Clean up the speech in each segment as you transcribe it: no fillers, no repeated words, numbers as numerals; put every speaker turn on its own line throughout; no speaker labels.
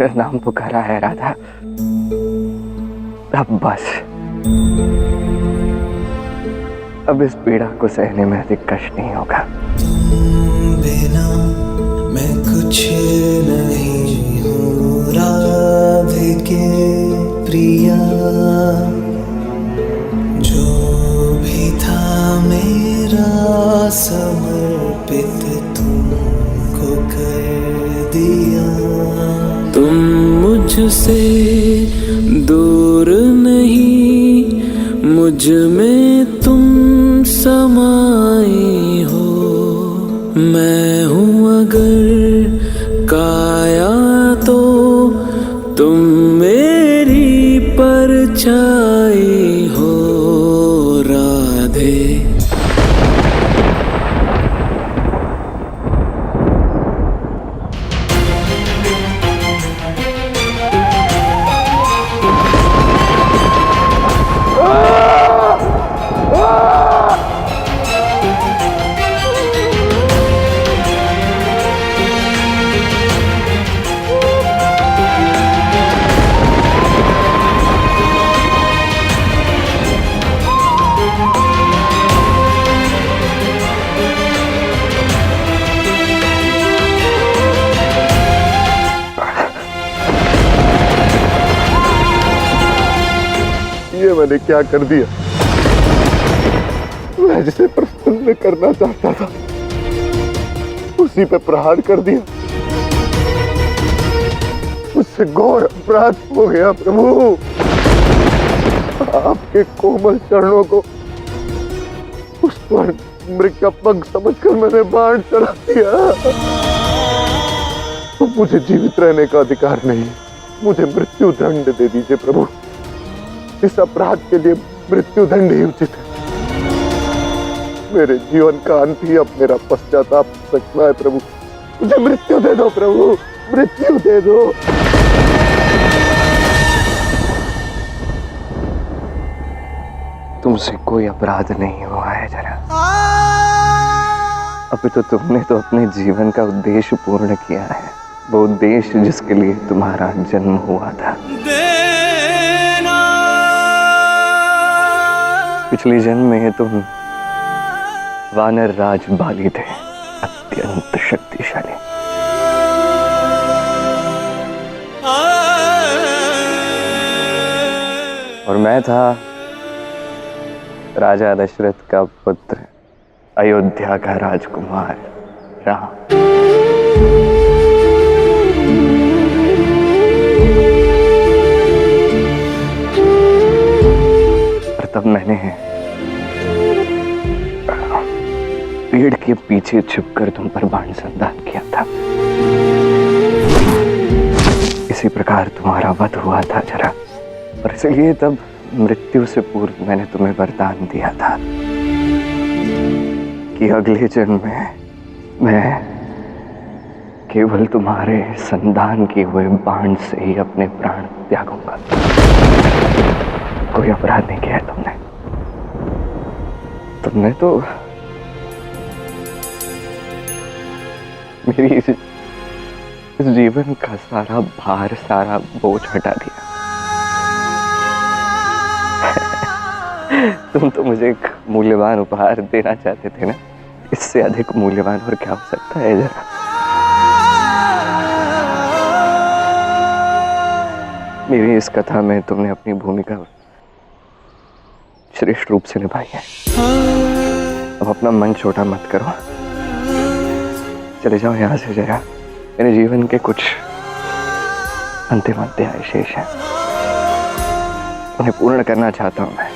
मेरा नाम पुकारा है राधा, अब बस। अब इस पीड़ा को सहने में अधिक कष्ट नहीं होगा।
बिना मैं कुछ नहीं हूँ राधिके प्रिया, जो भी था मेरा समर्पित तुमको कर दिया। तुम मुझसे दूर नहीं, मुझ में तुम समाई हो। मैं हूँ अगर काया तो तुम मेरी परछाई हो राधे।
ये मैंने क्या कर दिया? मैं जिसे प्रसन्न करना चाहता था उसी पे प्रहार कर दिया। मुझसे घोर अपराध हो गया प्रभु। आपके कोमल चरणों को उस पर मृग का पग समझकर मैंने बाण चला दिया। तो मुझे जीवित रहने का अधिकार नहीं, मुझे मृत्यु दंड दे दीजिए प्रभु। इस अपराध के लिए मृत्यु दंड ही उचित है। मेरे जीवन का अंत ही अब मेरा पश्चाताप सकता है प्रभु। मुझे मृत्यु दे दो प्रभु, मृत्यु दे दो।
तुमसे कोई अपराध नहीं हुआ है जरा। अभी तो तुमने तो अपने जीवन का उद्देश्य पूर्ण किया है, वो उद्देश्य जिसके लिए तुम्हारा जन्म हुआ था। पिछले जन्म में तुम वानर राज बाली थे, अत्यंत शक्तिशाली। और मैं था राजा दशरथ का पुत्र, अयोध्या का राजकुमार राम। और तब मैंने पेड़ के पीछे छुपकर तुम पर बाण संधान किया था। इसी प्रकार तुम्हारा वध हुआ था जरा, और इसलिए तब मृत्यु से पूर्व मैंने तुम्हें वरदान दिया था कि अगले जन्म में मैं केवल तुम्हारे संधान किए हुए बाण से ही अपने प्राण त्यागूंगा। कोई अपराध नहीं किया है तुमने तो मेरी इस जीवन का सारा भार, सारा बोझ हटा दिया। तुम तो मुझे एक मूल्यवान उपहार देना चाहते थे ना, इससे अधिक मूल्यवान और क्या हो सकता है जरा। मेरी इस कथा में तुमने अपनी भूमिका श्रेष्ठ रूप से निभाई है। अब अपना मन छोटा मत करो, चले जाओ यहाँ से जरा। मेरे जीवन के कुछ अंतिम अध्याय शेष हैं, उन्हें पूर्ण करना चाहता हूं मैं।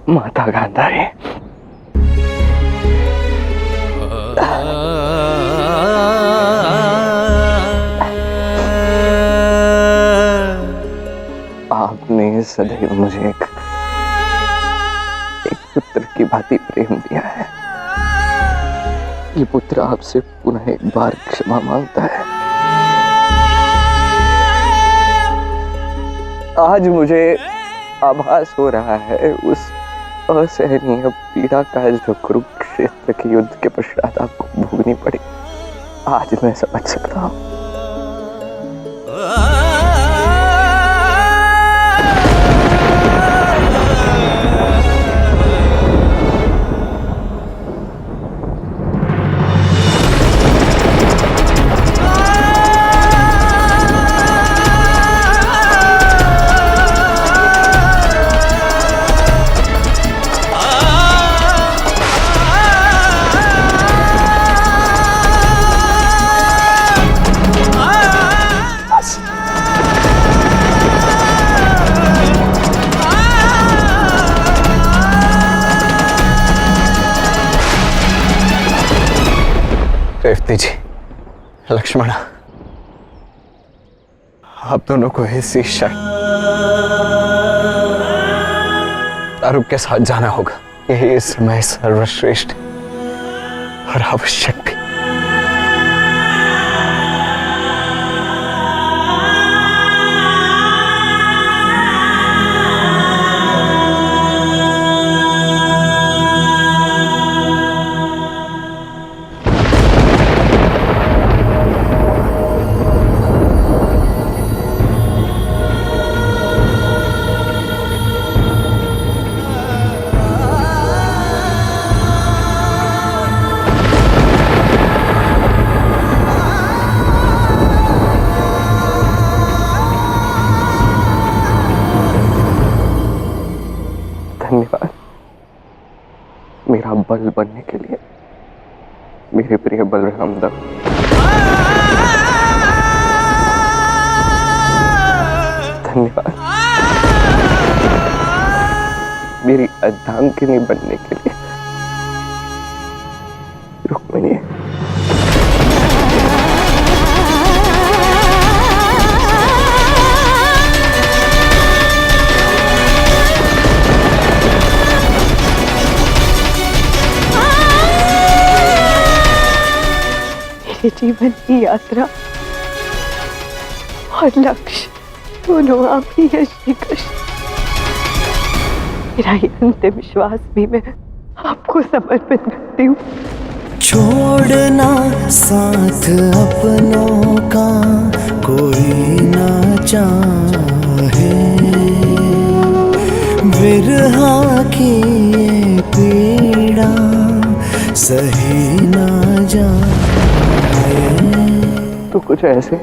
माता गांधारी, आपने सदैव मुझे एक पुत्र की भांति प्रेम दिया है। ये पुत्र आपसे पुनः एक बार क्षमा मांगता है। आज मुझे आभास हो रहा है उस असहनीय पीड़ा का जो कुरुक्षेत्र के युद्ध के पश्चात आपको भोगनी पड़ी। आज मैं समझ सकता हूं। रेवती जी, लक्ष्मण, आप दोनों को ऐसी शर्त दारुक के साथ जाना होगा। यही इस समय सर्वश्रेष्ठ और आवश्यक भी। धन्यवाद मेरा बल बनने के लिए, मेरे प्रिय बलराम दा। धन्यवाद मेरी अर्धांगिनी बनने के लिए, रुक्मिणी।
जीवन की यात्रा और लक्ष्य दोनों आप ही है श्री कृष्ण। मेरा ये अंतिम श्वास भी मैं आपको समर्पित करती हूँ।
छोड़ना साथ अपनों का कोई ना चाहे, विरहा की ये पीड़ा सही ना जाए।
तो कुछ ऐसे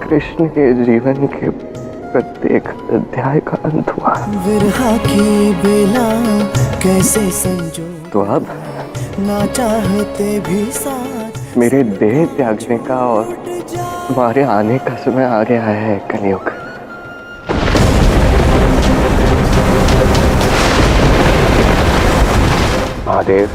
कृष्ण के जीवन के प्रत्येक अध्याय का अंत हुआ।
विरहा की बेला कैसे संजो,
तो अब
ना चाहते भी साथ
मेरे देह त्यागने का और तुम्हारे आने का समय आ गया है कलयुग।
महादेव,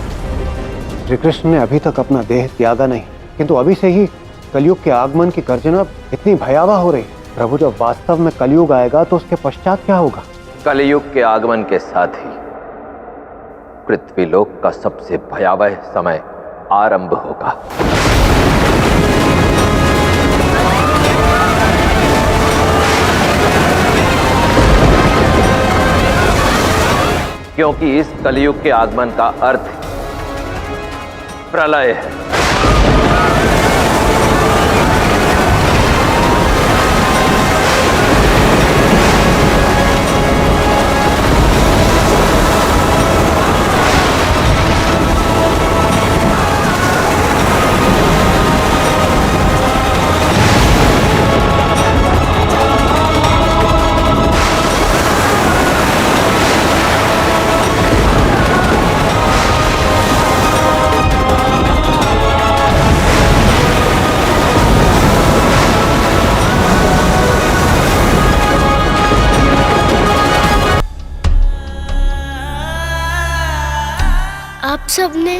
श्री कृष्ण ने अभी तक अपना देह त्यागा नहीं, किंतु अभी से ही कलयुग के आगमन की गर्जना इतनी भयावह हो रही। प्रभु, जब वास्तव में कलयुग आएगा तो उसके पश्चात क्या होगा?
कलयुग के आगमन के साथ ही पृथ्वीलोक का सबसे भयावह समय आरंभ होगा। क्योंकि इस कलयुग के आगमन का अर्थ प्रलय है।
आप सबने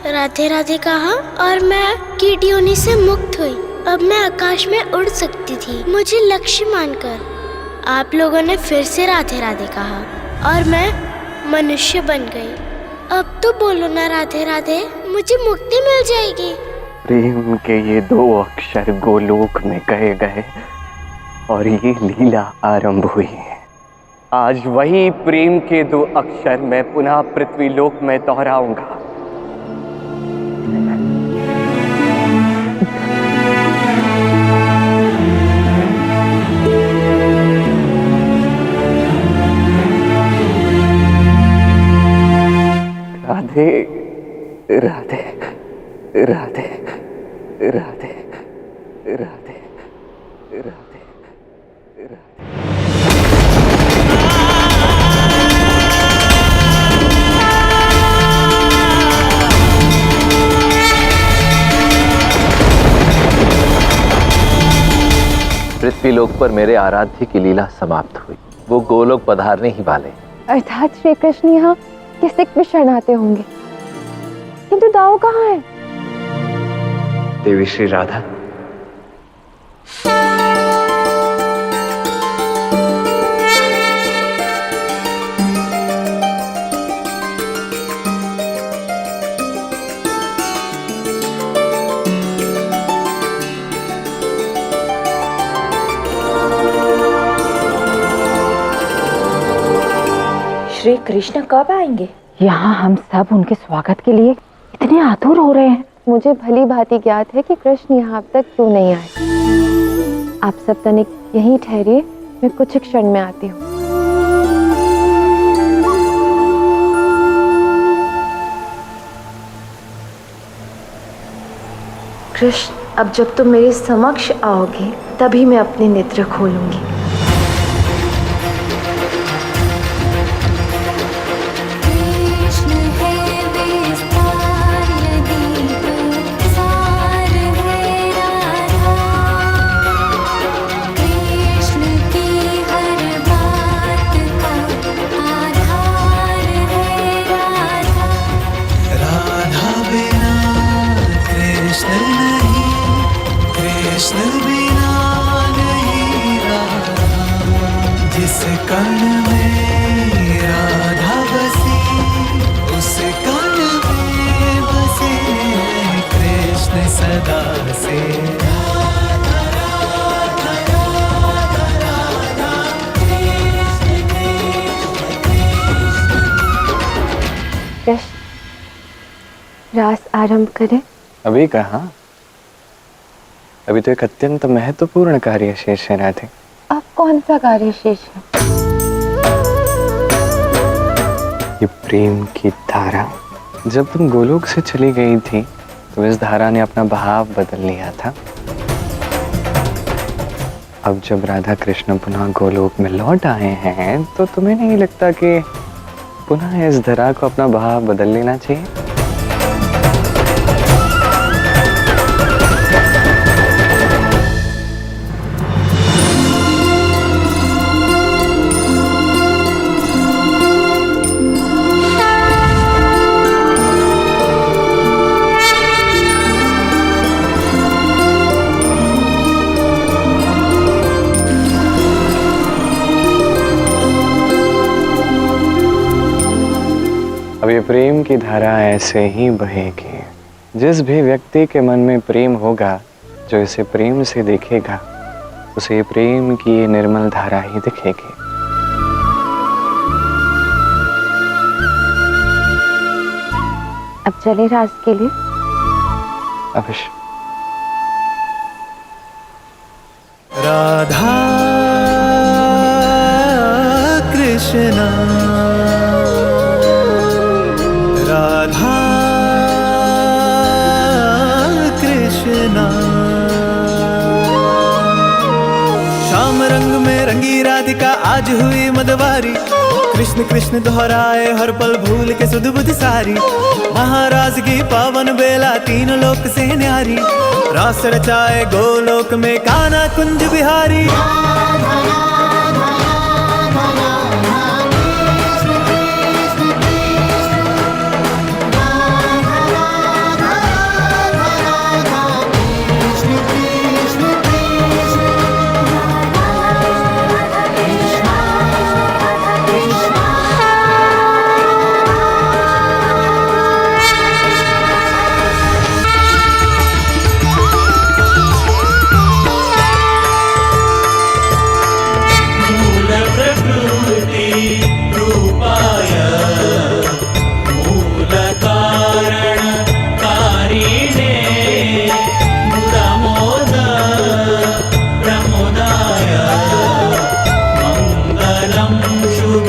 राधे राधे कहा और मैं कीट योनि से मुक्त हुई। अब मैं आकाश में उड़ सकती थी, मुझे लक्ष्य मानकर। आप लोगों ने फिर से राधे राधे कहा और मैं मनुष्य बन गई। अब तो बोलो ना राधे राधे, मुझे मुक्ति मिल जाएगी।
प्रेम के ये 2 अक्षर गोलोक में कहे गए और ये लीला आरंभ हुई। आज वही प्रेम के 2 अक्षर मैं पुनः पृथ्वी लोक में दोहराऊंगा। राधे राधे राधे राधे राधे राधे राधे।
पृथ्वी लोक पर मेरे आराध्य की लीला समाप्त हुई। वो गोलोक पधारने ही वाले।
अर्थात श्री कृष्ण यहाँ किसी में शरणाते होंगे, किंतु दाऊ कहाँ है?
देवी श्री राधा।
श्री कृष्ण कब आएंगे?
यहाँ हम सब उनके स्वागत के लिए इतने आतुर हो रहे हैं। मुझे भली भांति ज्ञात है कि कृष्ण यहाँ अब तक क्यों नहीं आए। आप सब तनिक यहीं ठहरिए, मैं कुछ क्षण में आती हूँ। कृष्ण, अब जब तुम मेरे समक्ष आओगे तभी मैं अपनी नेत्र खोलूंगी।
जिस कण में राधा बसी उस कण में बसे कृष्ण सदा से।
कृष्ण, रास आरंभ करें?
अभी कहाँ, अभी तो एक अत्यंत महत्वपूर्ण कार्य शेष है राधे।
अब कौन सा कार्य शेष है?
ये प्रेम की धारा। जब तुम गोलोक से चली गई थी तो इस धारा ने अपना बहाव बदल लिया था। अब जब राधा कृष्ण पुनः गोलोक में लौट आए हैं तो तुम्हें नहीं लगता कि पुनः इस धारा को अपना बहाव बदल लेना चाहिए? अब ये प्रेम की धारा ऐसे ही बहेगी। जिस भी व्यक्ति के मन में प्रेम होगा, जो इसे प्रेम से देखेगा, उसे प्रेम की ये निर्मल धारा ही दिखेगी।
अब चले रास के लिए?
अवश्य।
राधा कृष्णा राधा कृष्णा। श्याम रंग में रंगी राधिका आज हुई मदवारी। कृष्ण कृष्ण दोहराए हर पल भूल के सुध बुध सारी। महाराज की पावन बेला तीन लोक से न्यारी। रास रचाए गोलोक में कान्हा कुंज बिहारी।
मंगलम शुभ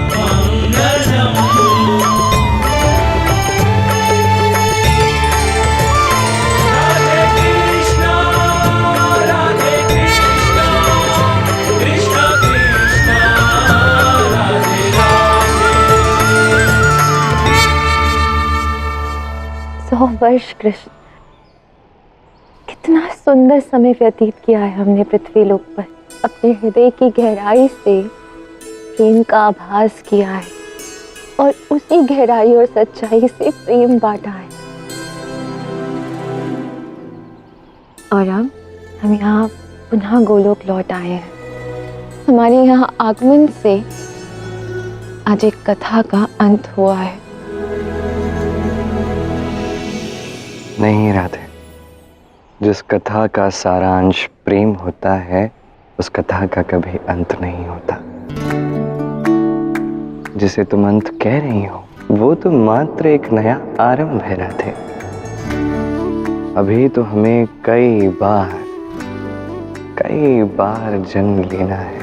मंगलम। राधे कृष्णा कृष्णा कृष्णा राधे राधे।
100 वर्ष कृष्ण, कितना सुंदर समय व्यतीत किया है हमने पृथ्वी लोक पर। अपने हृदय की गहराई से प्रेम का आभास किया है और उसी गहराई और सच्चाई से प्रेम बांटा है। और अब हम यहाँ पुनः गोलोक लौट आए हैं। हमारे यहाँ आगमन से आज एक कथा का अंत हुआ है।
नहीं राधे, जिस कथा का सारांश प्रेम होता है उस कथा का कभी अंत नहीं होता। जिसे तुम अंत कह रही हो वो तो मात्र एक नया आरंभ है राधे। अभी तो हमें कई बार जन्म लेना है।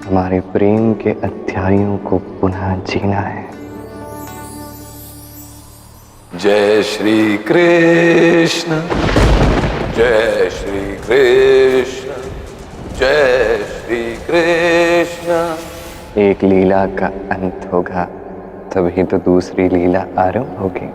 हमारे प्रेम के अध्यायों को पुनः जीना है।
जय श्री कृष्ण, जय श्री कृष्ण, जय श्री कृष्ण।
एक लीला का अंत होगा तभी तो दूसरी लीला आरंभ होगी।